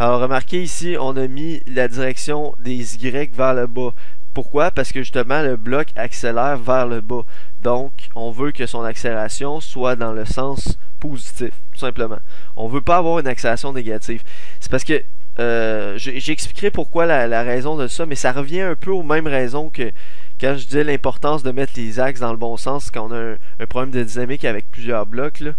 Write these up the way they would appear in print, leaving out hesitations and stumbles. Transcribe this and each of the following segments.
Alors remarquez ici, on a mis la direction des Y vers le bas. Pourquoi? Parce que justement le bloc accélère vers le bas. Donc on veut que son accélération soit dans le sens positif, tout simplement. On ne veut pas avoir une accélération négative. C'est parce que j'expliquerai pourquoi la raison de ça, mais ça revient un peu aux mêmes raisons que quand je disais l'importance de mettre les axes dans le bon sens quand on a un problème de dynamique avec plusieurs blocs. Là.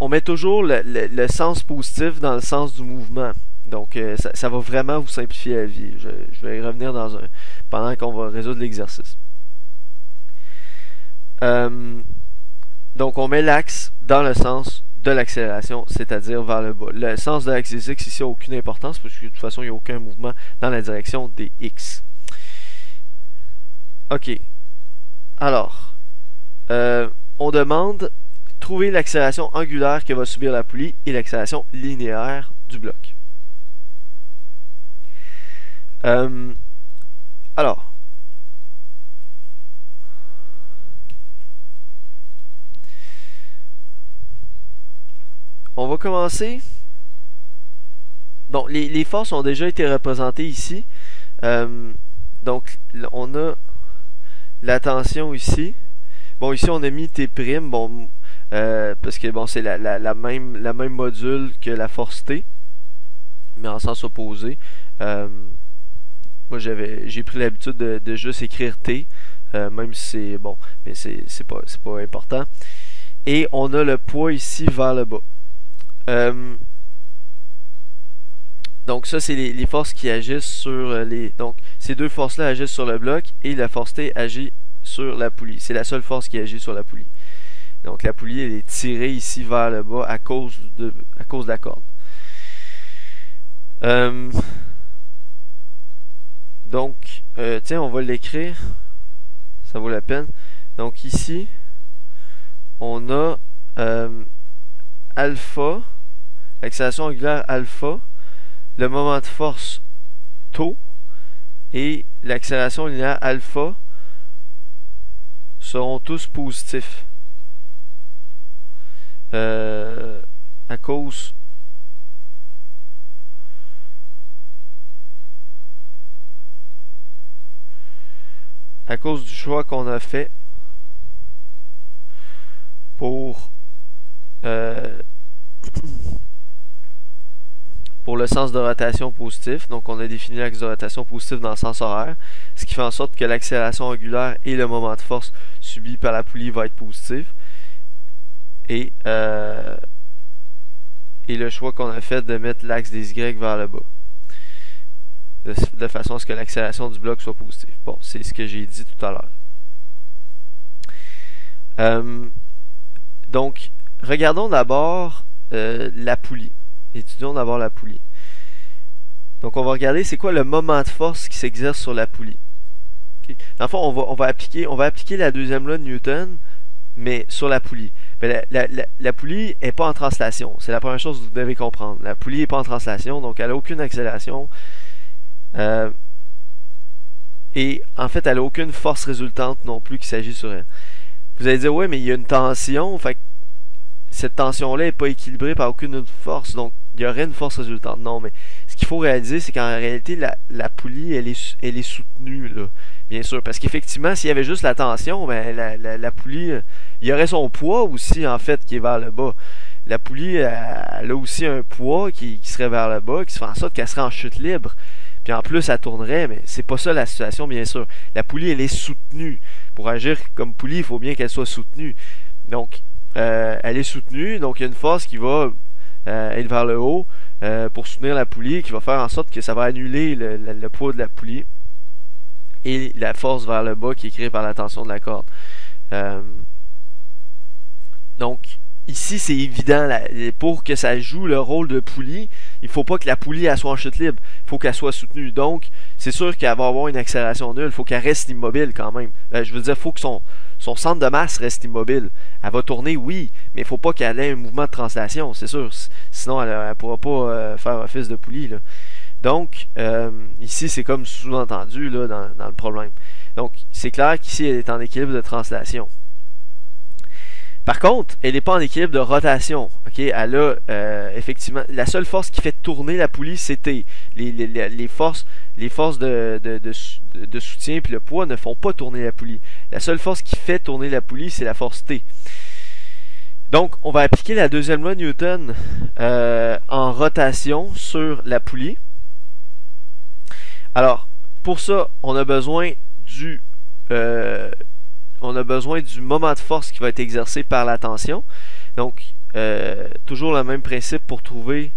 On met toujours le sens positif dans le sens du mouvement. Donc, ça va vraiment vous simplifier la vie. Je vais y revenir pendant qu'on va résoudre l'exercice. Donc, on met l'axe dans le sens de l'accélération, c'est-à-dire vers le bas. Le sens de l'axe des X ici n'a aucune importance, parce que de toute façon, il n'y a aucun mouvement dans la direction des X. OK. Alors, on demande trouver l'accélération angulaire que va subir la poulie et l'accélération linéaire du bloc. Alors, on va commencer. Donc, les forces ont déjà été représentées ici. Donc, on a la tension ici. Bon, ici, on a mis T'. Bon, parce que bon, c'est la même module que la force T, mais en sens opposé. Moi, j'ai pris l'habitude de juste écrire T, même si c'est bon, mais c'est pas important. Et on a le poids ici vers le bas. Donc ça, c'est les forces qui agissent sur les... Donc, ces deux forces-là agissent sur le bloc et la force T agit sur la poulie. C'est la seule force qui agit sur la poulie. Donc la poulie, elle est tirée ici vers le bas à cause de la corde. Donc, tiens, on va l'écrire. Ça vaut la peine. Donc ici, on a alpha, l'accélération angulaire alpha, le moment de force tau et l'accélération linéaire alpha seront tous positifs. À cause du choix qu'on a fait pour le sens de rotation positif. Donc on a défini l'axe de rotation positif dans le sens horaire, ce qui fait en sorte que l'accélération angulaire et le moment de force subi par la poulie va être positif. Et le choix qu'on a fait de mettre l'axe des Y vers le bas, de façon à ce que l'accélération du bloc soit positive. Bon, c'est ce que j'ai dit tout à l'heure. Donc, regardons d'abord la poulie. Étudions d'abord la poulie. Donc, on va regarder c'est quoi le moment de force qui s'exerce sur la poulie. Okay. Dans le fond, on va appliquer la deuxième loi de Newton, mais sur la poulie. Mais la poulie n'est pas en translation. C'est la première chose que vous devez comprendre. La poulie n'est pas en translation, donc elle n'a aucune accélération. Et en fait, elle n'a aucune force résultante non plus qui s'agit sur elle. Vous allez dire, ouais, mais il y a une tension. Fait que cette tension-là n'est pas équilibrée par aucune autre force, donc il y aurait une force résultante. Non, mais ce qu'il faut réaliser, c'est qu'en réalité, la poulie, elle est soutenue, là. Bien sûr, parce qu'effectivement, s'il y avait juste la tension, ben, la poulie, il y aurait son poids aussi, en fait, qui est vers le bas. La poulie, elle a aussi un poids qui serait vers le bas, qui se fait en sorte qu'elle serait en chute libre. Puis en plus, elle tournerait, mais c'est pas ça la situation, bien sûr. La poulie, elle est soutenue. Pour agir comme poulie, il faut bien qu'elle soit soutenue. Donc, elle est soutenue, donc il y a une force qui va être vers le haut pour soutenir la poulie, qui va faire en sorte que ça va annuler le poids de la poulie et la force vers le bas qui est créée par la tension de la corde. Donc, ici, c'est évident, pour que ça joue le rôle de poulie, il ne faut pas que la poulie elle soit en chute libre, il faut qu'elle soit soutenue. Donc, c'est sûr qu'elle va avoir une accélération nulle, il faut qu'elle reste immobile quand même. Je veux dire, il faut que son centre de masse reste immobile. Elle va tourner, oui, mais il ne faut pas qu'elle ait un mouvement de translation, c'est sûr. Sinon, elle ne pourra pas faire office de poulie, là. Donc, ici, c'est comme sous-entendu là, dans le problème. Donc, c'est clair qu'ici, elle est en équilibre de translation. Par contre, elle n'est pas en équilibre de rotation. Okay? Elle a effectivement la seule force qui fait tourner la poulie, c'est T. Les forces de soutien puis le poids ne font pas tourner la poulie. La seule force qui fait tourner la poulie, c'est la force T. Donc, on va appliquer la deuxième loi de Newton en rotation sur la poulie. Alors, pour ça, on a besoin du moment de force qui va être exercé par la tension. Donc, toujours le même principe pour trouver.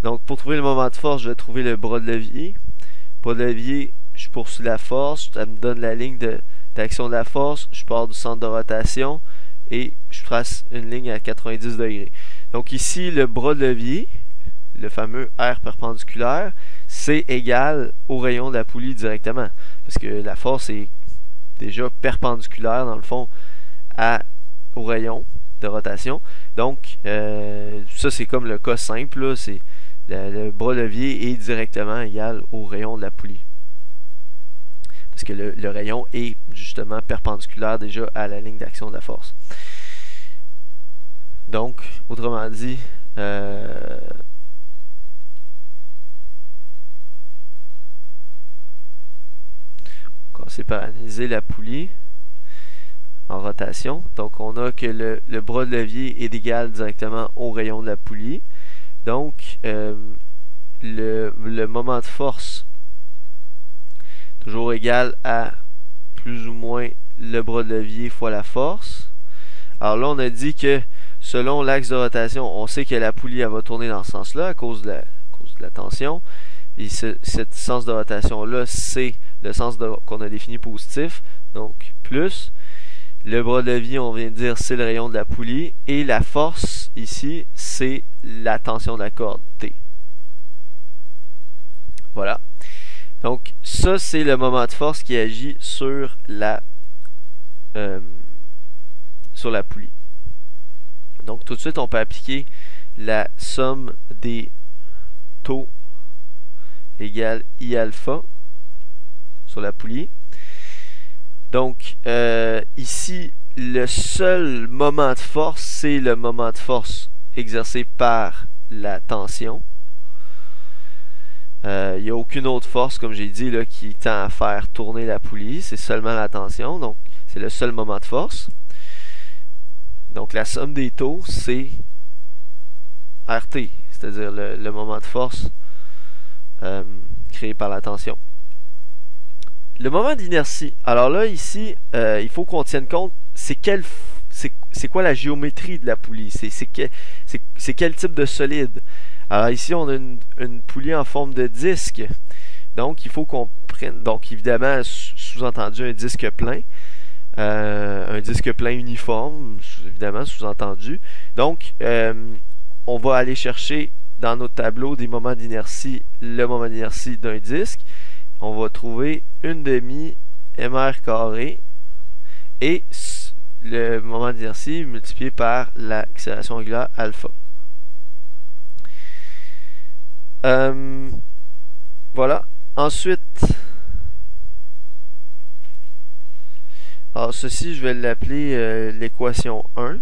Donc, pour trouver le moment de force, je vais trouver le bras de levier. Bras de levier, je poursuis la force, ça me donne la ligne d'action de la force. Je pars du centre de rotation et je trace une ligne à 90 degrés. Donc, ici, le bras de levier, le fameux R perpendiculaire, c'est égal au rayon de la poulie directement. Parce que la force est déjà perpendiculaire, dans le fond, au rayon de rotation. Donc, ça, c'est comme le cas simple. Là, c'est le bras levier est directement égal au rayon de la poulie. Parce que le rayon est justement perpendiculaire déjà à la ligne d'action de la force. Donc, autrement dit, on va commencer par analyser la poulie en rotation. Donc, on a que le bras de levier est égal directement au rayon de la poulie. Donc, le moment de force toujours égal à plus ou moins le bras de levier fois la force. Alors là, on a dit que selon l'axe de rotation, on sait que la poulie elle va tourner dans ce sens-là à cause de la tension. Et ce sens de rotation-là, c'est le sens qu'on a défini positif. Donc, plus. Le bras de levier, on vient de dire, c'est le rayon de la poulie. Et la force, ici, c'est la tension de la corde, T. Voilà. Donc, ça, c'est le moment de force qui agit sur la poulie. Donc, tout de suite, on peut appliquer la somme des taux égale I alpha sur la poulie. Donc, ici, le seul moment de force, c'est le moment de force exercé par la tension. Il n'y a aucune autre force, comme j'ai dit, là, qui tend à faire tourner la poulie. C'est seulement la tension. Donc, c'est le seul moment de force. Donc, la somme des taux, c'est RT, c'est-à-dire le moment de force créé par la tension. Le moment d'inertie. Alors là, ici, il faut qu'on tienne compte, c'est quoi la géométrie de la poulie? C'est quel type de solide? Alors ici, on a une poulie en forme de disque. Donc, il faut qu'on prenne, donc évidemment, sous-entendu un disque plein. Un disque plein uniforme, évidemment, sous-entendu. Donc, on va aller chercher dans notre tableau des moments d'inertie, le moment d'inertie d'un disque. On va trouver une demi mr carré et le moment d'inertie multiplié par l'accélération angulaire alpha. Voilà. Ensuite, alors ceci, je vais l'appeler l'équation 1.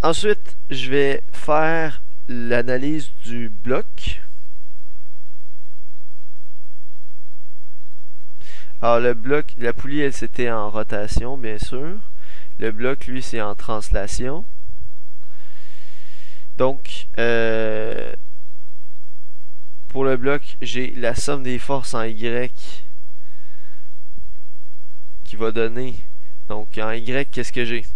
Ensuite, je vais faire l'analyse du bloc. Alors le bloc, la poulie, elle c'était en rotation, bien sûr. Le bloc, lui, c'est en translation. Donc, pour le bloc, j'ai la somme des forces en Y qui va donner. Donc, en Y, qu'est-ce que j'ai?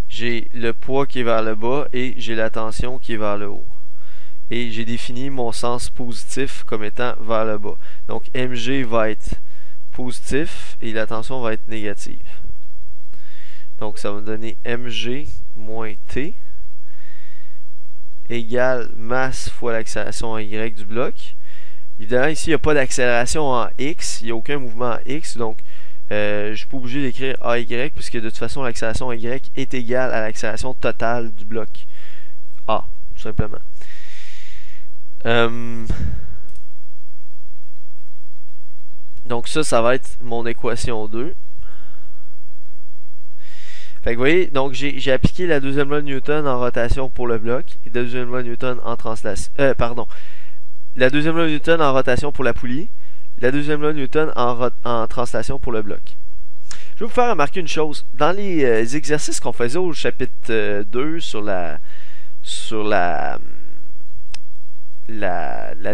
J'ai le poids qui est vers le bas et j'ai la tension qui est vers le haut. Et j'ai défini mon sens positif comme étant vers le bas. Donc, mg va être positif et la tension va être négative. Donc, ça va me donner mg moins t égale masse fois l'accélération en y du bloc. Évidemment, ici, il n'y a pas d'accélération en x, il n'y a aucun mouvement en x, donc je ne suis pas obligé d'écrire AY, puisque de toute façon, l'accélération en y est égale à l'accélération totale du bloc A, tout simplement. Donc ça va être mon équation 2. Fait que vous voyez, donc j'ai appliqué la deuxième loi de Newton en rotation pour le bloc et la deuxième loi de Newton en translation. La deuxième loi de Newton en rotation pour la poulie, la deuxième loi de Newton en translation pour le bloc. Je vais vous faire remarquer une chose. Dans les exercices qu'on faisait au chapitre 2 sur la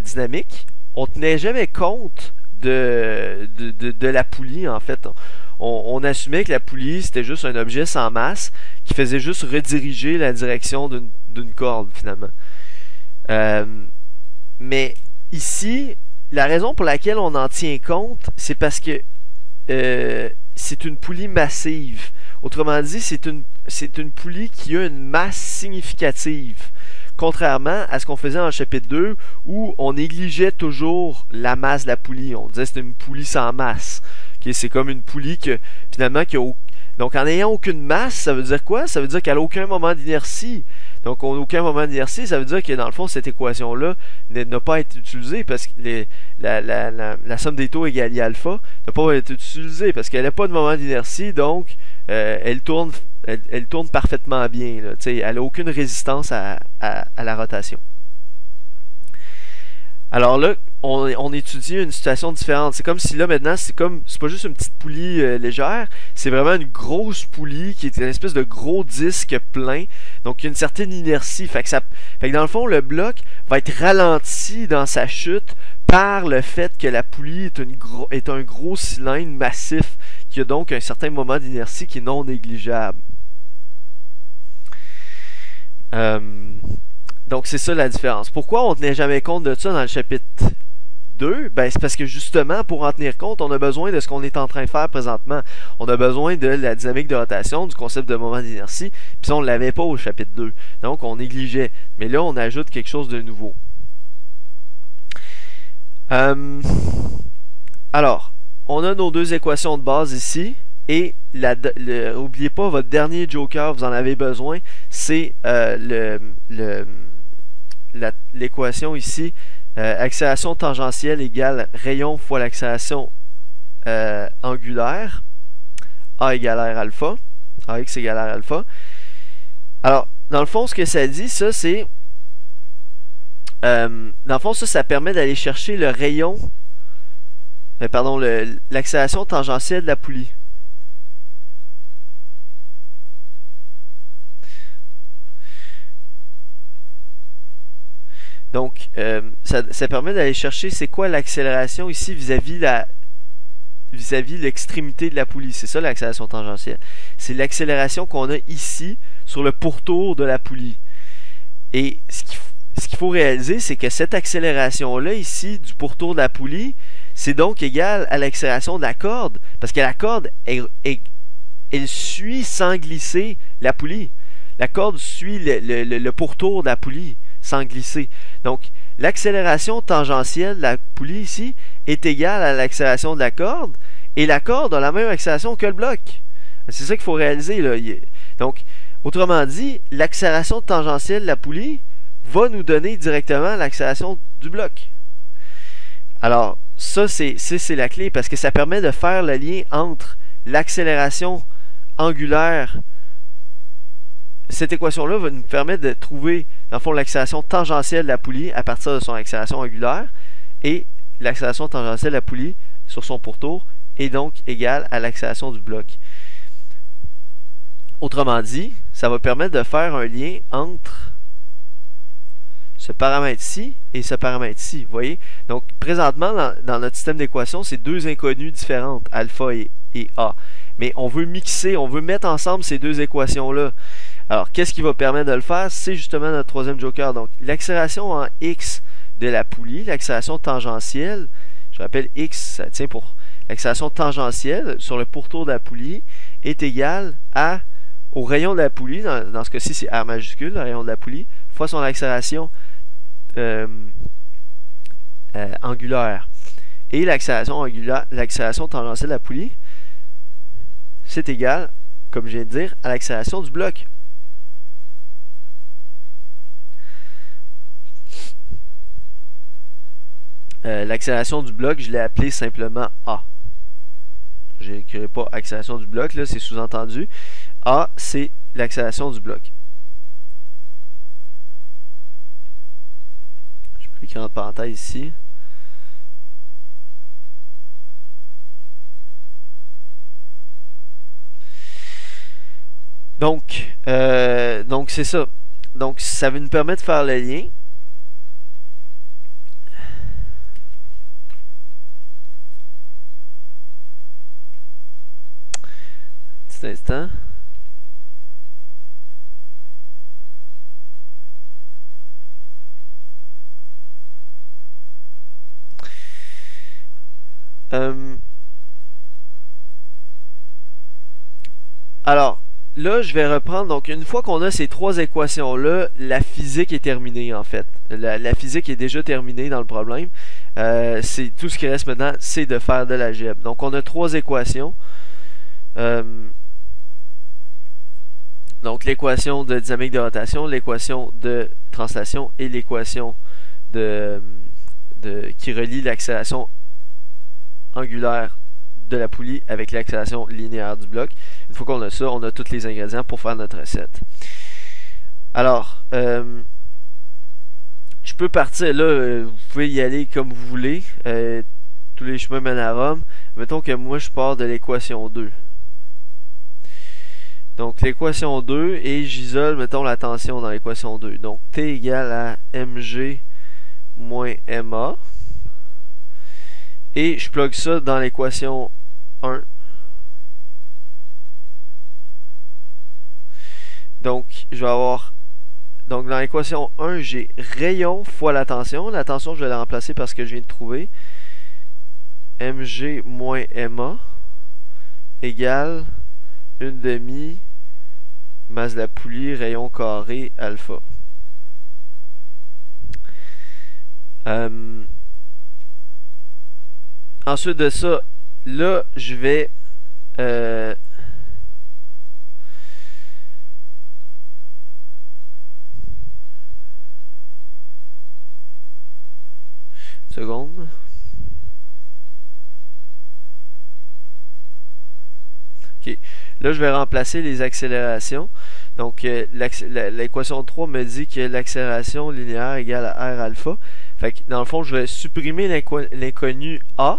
dynamique, on tenait jamais compte de la poulie, en fait. On assumait que la poulie, c'était juste un objet sans masse qui faisait juste rediriger la direction d'une corde, finalement. Mais ici, la raison pour laquelle on en tient compte, c'est parce que c'est une poulie massive. Autrement dit, c'est une poulie qui a une masse significative. Contrairement à ce qu'on faisait en chapitre 2, où on négligeait toujours la masse de la poulie. On disait que c'était une poulie sans masse. Okay, c'est comme une poulie que, finalement, donc en n'ayant aucune masse, ça veut dire quoi? Ça veut dire qu'elle n'a aucun moment d'inertie. Donc, aucun moment d'inertie, ça veut dire que, dans le fond, cette équation-là n'a pas été utilisée parce que la somme des taux égale I alpha n'a pas été utilisée parce qu'elle n'a pas de moment d'inertie, donc elle tourne parfaitement bien. Là, elle n'a aucune résistance à la rotation. Alors là, on étudie une situation différente. C'est comme si là maintenant, c'est pas juste une petite poulie légère, c'est vraiment une grosse poulie qui est une espèce de gros disque plein. Donc il y a une certaine inertie. Fait que dans le fond, le bloc va être ralenti dans sa chute par le fait que la poulie est un gros cylindre massif qui a donc un certain moment d'inertie qui est non négligeable. Donc c'est ça la différence. Pourquoi on ne tenait jamais compte de ça dans le chapitre 2? Ben, c'est parce que justement, pour en tenir compte, on a besoin de ce qu'on est en train de faire présentement. On a besoin de la dynamique de rotation, du concept de moment d'inertie, puis ça, on ne l'avait pas au chapitre 2. Donc on négligeait. Mais là, on ajoute quelque chose de nouveau. Alors, on a nos deux équations de base ici. Et n'oubliez pas, votre dernier joker, vous en avez besoin, c'est l'équation ici, accélération tangentielle égale rayon fois l'accélération angulaire, A égale R alpha, AX égale R alpha. Alors, dans le fond, ce que ça dit, ça, c'est... dans le fond, ça permet d'aller chercher le rayon... pardon, l'accélération tangentielle de la poulie. Donc, ça permet d'aller chercher c'est quoi l'accélération ici vis-à-vis l'extrémité de la poulie. C'est ça l'accélération tangentielle. C'est l'accélération qu'on a ici sur le pourtour de la poulie. Et ce qu'il faut réaliser, c'est que cette accélération-là ici du pourtour de la poulie, c'est donc égal à l'accélération de la corde. Parce que la corde, elle suit sans glisser la poulie. La corde suit le pourtour de la poulie sans glisser. Donc, l'accélération tangentielle de la poulie ici est égale à l'accélération de la corde, et la corde a la même accélération que le bloc. C'est ça qu'il faut réaliser, là. Donc, autrement dit, l'accélération tangentielle de la poulie va nous donner directement l'accélération du bloc. Alors, ça, c'est la clé, parce que ça permet de faire le lien entre l'accélération angulaire. Cette équation-là va nous permettre de trouver, dans le fond, l'accélération tangentielle de la poulie à partir de son accélération angulaire, et l'accélération tangentielle de la poulie sur son pourtour est donc égale à l'accélération du bloc. Autrement dit, ça va permettre de faire un lien entre ce paramètre-ci et ce paramètre-ci. Vous voyez? Donc, présentement, dans notre système d'équations, c'est deux inconnues différentes, alpha et A. Mais on veut mixer, on veut mettre ensemble ces deux équations-là. Alors, qu'est-ce qui va permettre de le faire? C'est justement notre troisième joker. Donc, l'accélération en X de la poulie, l'accélération tangentielle, je rappelle X, ça tient pour l'accélération tangentielle sur le pourtour de la poulie, est égale au rayon de la poulie, dans ce cas-ci c'est R majuscule, le rayon de la poulie, fois son accélération angulaire. Et l'accélération tangentielle de la poulie, c'est égal, comme je viens de dire, à l'accélération du bloc. L'accélération du bloc, je l'ai appelé simplement A. Je n'écrirai pas accélération du bloc, là, c'est sous-entendu. A, c'est l'accélération du bloc. Je peux écrire en parenthèse ici. Donc c'est ça. Donc, ça nous permet de faire le lien. Petit instant. Alors, là, je vais reprendre. Donc, une fois qu'on a ces trois équations-là, la physique est terminée, en fait. La physique est déjà terminée dans le problème. C'est tout ce qui reste maintenant, c'est de faire de l'algèbre. Donc, on a trois équations. Donc, l'équation de dynamique de rotation, l'équation de translation et l'équation qui relie l'accélération angulaire de la poulie avec l'accélération linéaire du bloc. Une fois qu'on a ça, on a tous les ingrédients pour faire notre recette. Alors, je peux partir là, vous pouvez y aller comme vous voulez. Tous les chemins mènent à Rome. Mettons que moi, je pars de l'équation 2. Donc, l'équation 2, et j'isole, mettons, la tension dans l'équation 2. Donc, T égale à mg moins ma. Et je plug ça dans l'équation 1. Donc, je vais avoir... Donc, dans l'équation 1, j'ai rayon fois la tension. La tension, je vais la remplacer par ce que je viens de trouver. mg moins ma égale 1/2 masse de la poulie, rayon carré, alpha. Ensuite de ça, là, je vais... seconde. Ok. Là, je vais remplacer les accélérations. Donc, l'équation 3 me dit que l'accélération linéaire égale à R alpha. Fait que, dans le fond, je vais supprimer l'inconnu A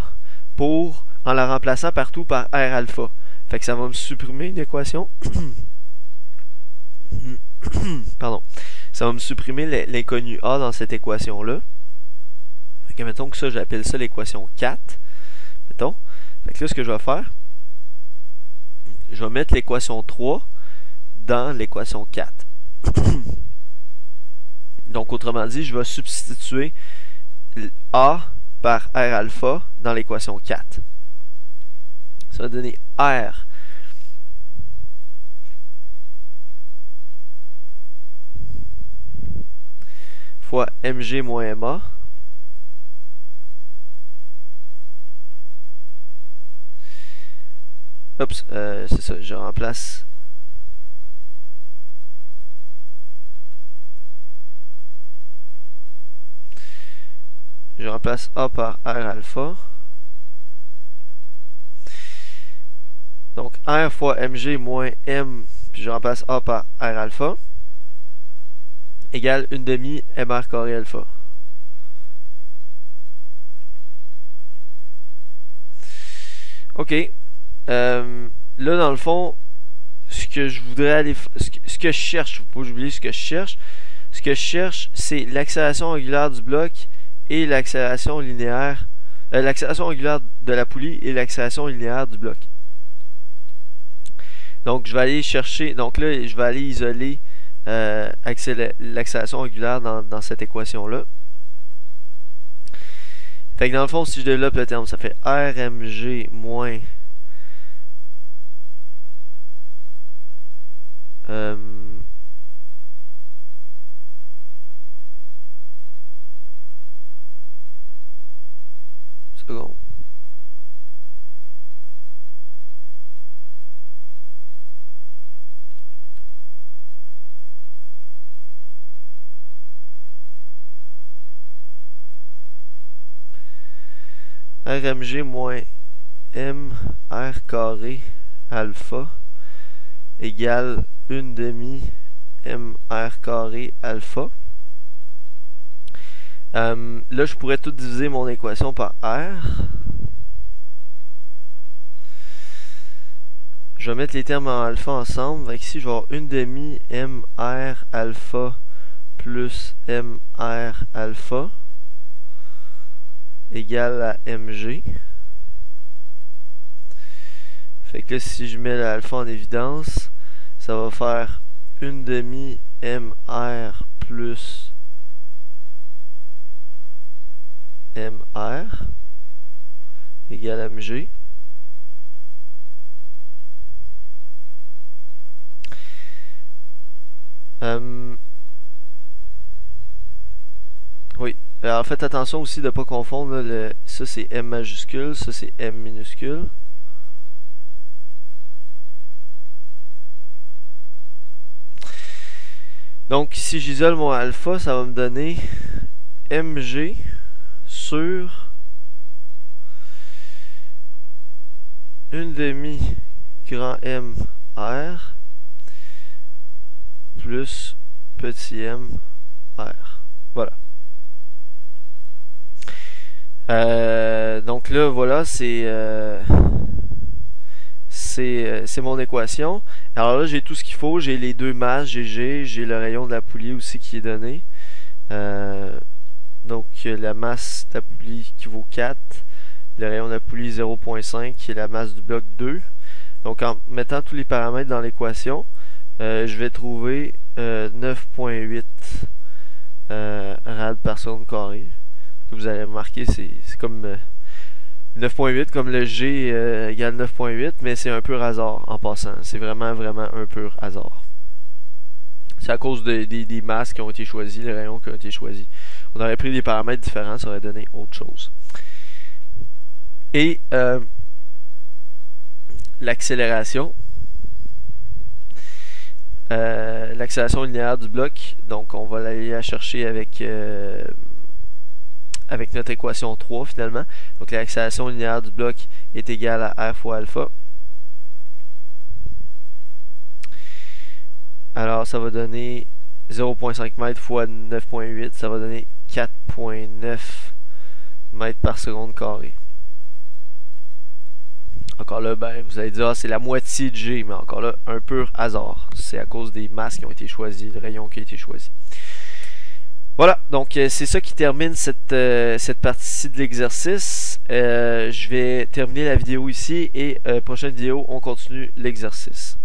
en la remplaçant partout par R alpha. Fait que ça va me supprimer une équation. Pardon. Ça va me supprimer l'inconnu A dans cette équation-là. Fait que mettons que ça, j'appelle ça l'équation 4. Mettons. Fait que là, ce que je vais faire, je vais mettre l'équation 3 dans l'équation 4. Donc, autrement dit, je vais substituer A par R alpha dans l'équation 4. Ça va donner R fois mg moins ma oups, c'est ça, je remplace A par R alpha. Donc R fois mg moins m, puis je remplace A par R alpha, égale 1/2 mr carré alpha. Ok. Là, dans le fond, ce que je voudrais aller... Ce que je cherche, faut pas oublier ce que je cherche. Ce que je cherche, c'est l'accélération angulaire du bloc et l'accélération linéaire... l'accélération angulaire de la poulie et l'accélération linéaire du bloc. Donc, je vais aller chercher... Donc là, je vais aller isoler l'accélération angulaire dans cette équation-là. Fait que dans le fond, si je développe le terme, ça fait RMG moins... seconde. RMG moins M R carré alpha égale 1/2 mr carré alpha. Là, je pourrais tout diviser mon équation par r. Je vais mettre les termes en alpha ensemble. Donc ici, je vais avoir 1/2 mr alpha plus mr alpha égale à mg. Fait que là, si je mets l'alpha en évidence, ça va faire 1/2 mr plus mr égale à mg. Oui, alors faites attention aussi de ne pas confondre là, ça c'est M majuscule, ça c'est M minuscule. Donc si j'isole mon alpha, ça va me donner mg sur 1/2 grand M R plus petit m r. Voilà. Donc là, voilà, c'est mon équation. Alors là, j'ai tout ce qu'il faut. J'ai les deux masses, j'ai le rayon de la poulie aussi qui est donné. Donc la masse de la poulie qui vaut 4, le rayon de la poulie 0.5 et la masse du bloc 2. Donc en mettant tous les paramètres dans l'équation, je vais trouver 9.8 rad par seconde carrée. Vous allez remarquer, c'est comme 9.8 comme le G égale 9.8, mais c'est un pur hasard en passant. C'est vraiment un pur hasard. C'est à cause des masses qui ont été choisies, les rayons qui ont été choisis. On aurait pris des paramètres différents, ça aurait donné autre chose. Et l'accélération. L'accélération linéaire du bloc, donc on va aller la chercher avec notre équation 3 finalement. Donc l'accélération linéaire du bloc est égale à r fois alpha. Alors ça va donner 0.5 m fois 9.8, ça va donner 4.9 mètres par seconde carré. Encore là, ben, vous allez dire, ah, c'est la moitié de G, mais encore là, un pur hasard. C'est à cause des masses qui ont été choisies, le rayon qui a été choisi. Voilà, donc c'est ça qui termine cette partie-ci de l'exercice. Je vais terminer la vidéo ici et prochaine vidéo, on continue l'exercice.